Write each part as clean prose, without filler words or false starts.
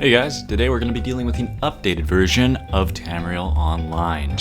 Hey guys, today we're going to be dealing with an updated version of Tamriel Online.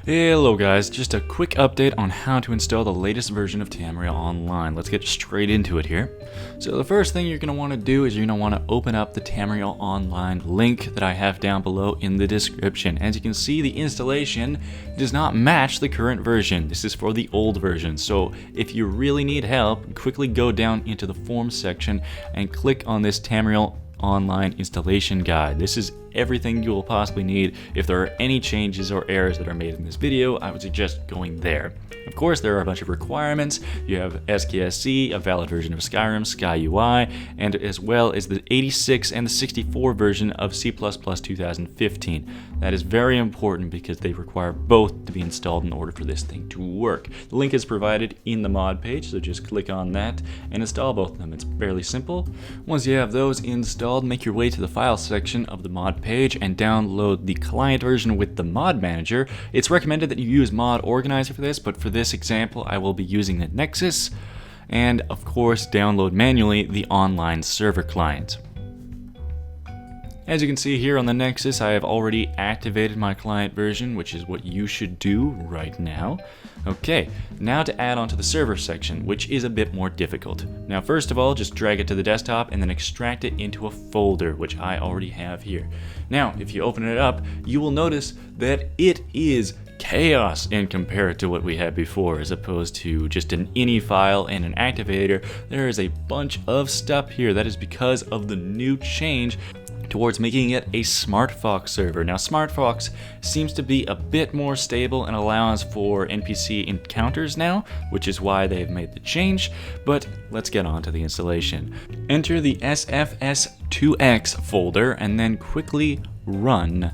Hello guys, just a quick update on how to install the latest version of Tamriel Online. Let's get straight into it here. So the first thing you're going to want to do is you're going to want to open up the Tamriel Online link that I have down below in the description. As you can see, the installation does not match the current version. This is for the old version. So if you really need help, quickly go down into the forms section and click on this Tamriel Online installation guide. This is everything you will possibly need. If there are any changes or errors that are made in this video, I would suggest going there. Of course, there are a bunch of requirements. You have SKSC, a valid version of Skyrim, SkyUI, and as well as the 86 and the 64 version of C++ 2015. That is very important because they require both to be installed in order for this thing to work. The link is provided in the mod page, so just click on that and install both of them. It's fairly simple. Once you have those installed, make your way to the file section of the mod page and download the client version with the mod manager. It's recommended that you use mod organizer for this, but for this example I will be using the Nexus, and of course download manually the online server client. As you can see here on the Nexus, I have already activated my client version, which is what you should do right now. Okay, now to add on to the server section, which is a bit more difficult. Now first of all, just drag it to the desktop and then extract it into a folder, which I already have here. Now, if you open it up, you will notice that it is chaos in compared to what we had before. As opposed to just an ini file and an activator, there is a bunch of stuff here. That is because of the new change towards making it a SmartFox server. Now SmartFox seems to be a bit more stable and allows for NPC encounters now, which is why they've made the change, but let's get on to the installation. Enter the SFS2X folder and then quickly run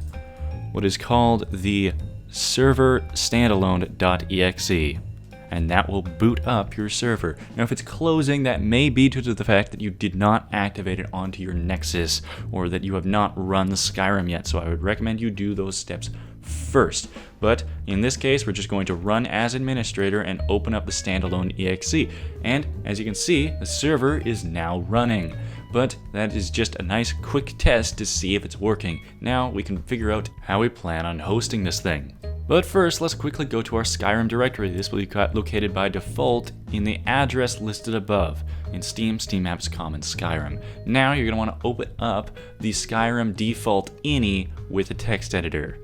what is called the server standalone.exe. And that will boot up your server. Now if it's closing, that may be due to the fact that you did not activate it onto your Nexus, or that you have not run Skyrim yet, so I would recommend you do those steps first. But in this case, we're just going to run as administrator and open up the standalone exe. And as you can see, the server is now running. But that is just a nice quick test to see if it's working. Now we can figure out how we plan on hosting this thing. But first, let's quickly go to our Skyrim directory. This will be located by default in the address listed above in Steam, Steam Apps, Commons, Skyrim. Now you're going to want to open up the Skyrim default ini with a text editor.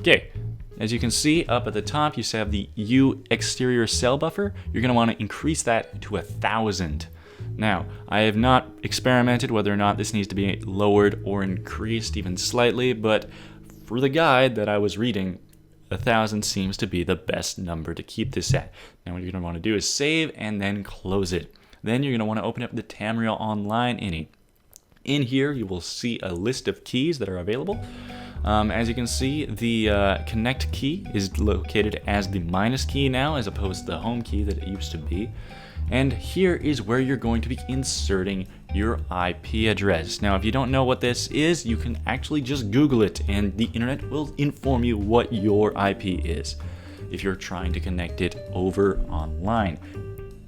Okay, as you can see up at the top, you have the U exterior cell buffer. You're going to want to increase that to 1,000. Now, I have not experimented whether or not this needs to be lowered or increased even slightly, but for the guide that I was reading, 1,000 seems to be the best number to keep this at. Now what you're going to want to do is save and then close it. Then you're going to want to open up the Tamriel Online ini. In here you will see a list of keys that are available. As you can see, the connect key is located as the minus key now, as opposed to the home key that it used to be. And here is where you're going to be inserting your IP address. Now, if you don't know what this is, you can actually just Google it and the internet will inform you what your IP is if you're trying to connect it over online.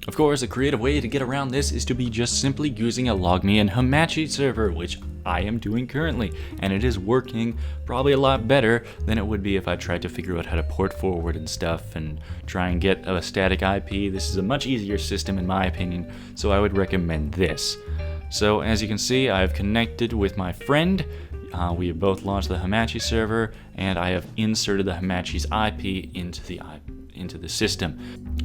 Of course, a creative way to get around this is to be just simply using a LogMe and Hamachi server, which I am doing currently, and it is working probably a lot better than it would be if I tried to figure out how to port forward and stuff and try and get a static IP. This is a much easier system in my opinion, so I would recommend this. So as you can see, I have connected with my friend. We have both launched the Hamachi server, and I have inserted the Hamachi's IP into the system.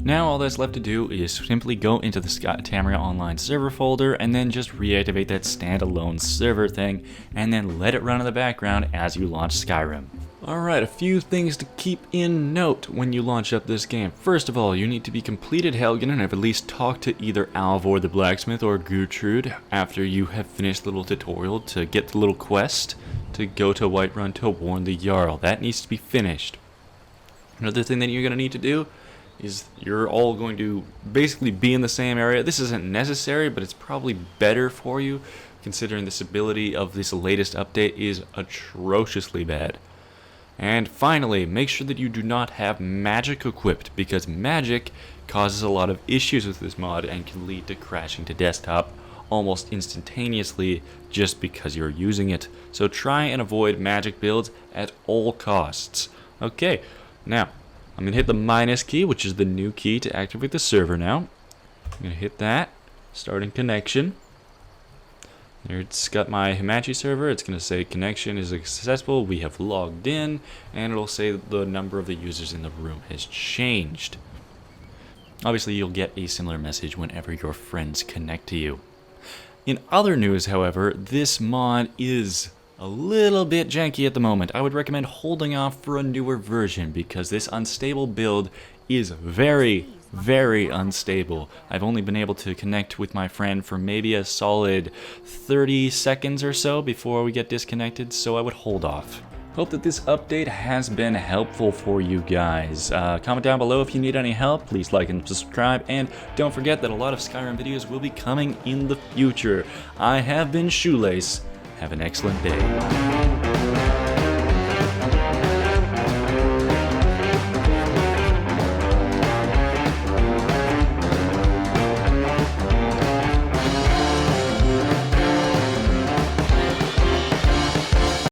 Now all that's left to do is simply go into the Tamriel Online server folder and then just reactivate that standalone server thing and then let it run in the background as you launch Skyrim. Alright, a few things to keep in note when you launch up this game. First of all, you need to be completed Helgen and have at least talked to either Alvor the blacksmith or Gertrude after you have finished the little tutorial to get the little quest to go to Whiterun to warn the Jarl. That needs to be finished. Another thing that you're going to need to do is you're all going to basically be in the same area. This isn't necessary, but it's probably better for you considering the stability of this latest update is atrociously bad. And finally, make sure that you do not have magic equipped, because magic causes a lot of issues with this mod and can lead to crashing to desktop almost instantaneously just because you're using it. So try and avoid magic builds at all costs. Okay, now I'm going to hit the minus key, which is the new key to activate the server now. I'm going to hit that, starting connection. There, it's got my Hamachi server. It's going to say connection is successful, we have logged in, and it'll say the number of the users in the room has changed. Obviously, you'll get a similar message whenever your friends connect to you. In other news, however, this mod is a little bit janky at the moment. I would recommend holding off for a newer version because this unstable build is very unstable. I've only been able to connect with my friend for maybe a solid 30 seconds or so before we get disconnected, so I would hold off. Hope that this update has been helpful for you guys. Comment down below if you need any help. Please like and subscribe, and don't forget that a lot of Skyrim videos will be coming in the future. I have been Shoelace. Have an excellent day.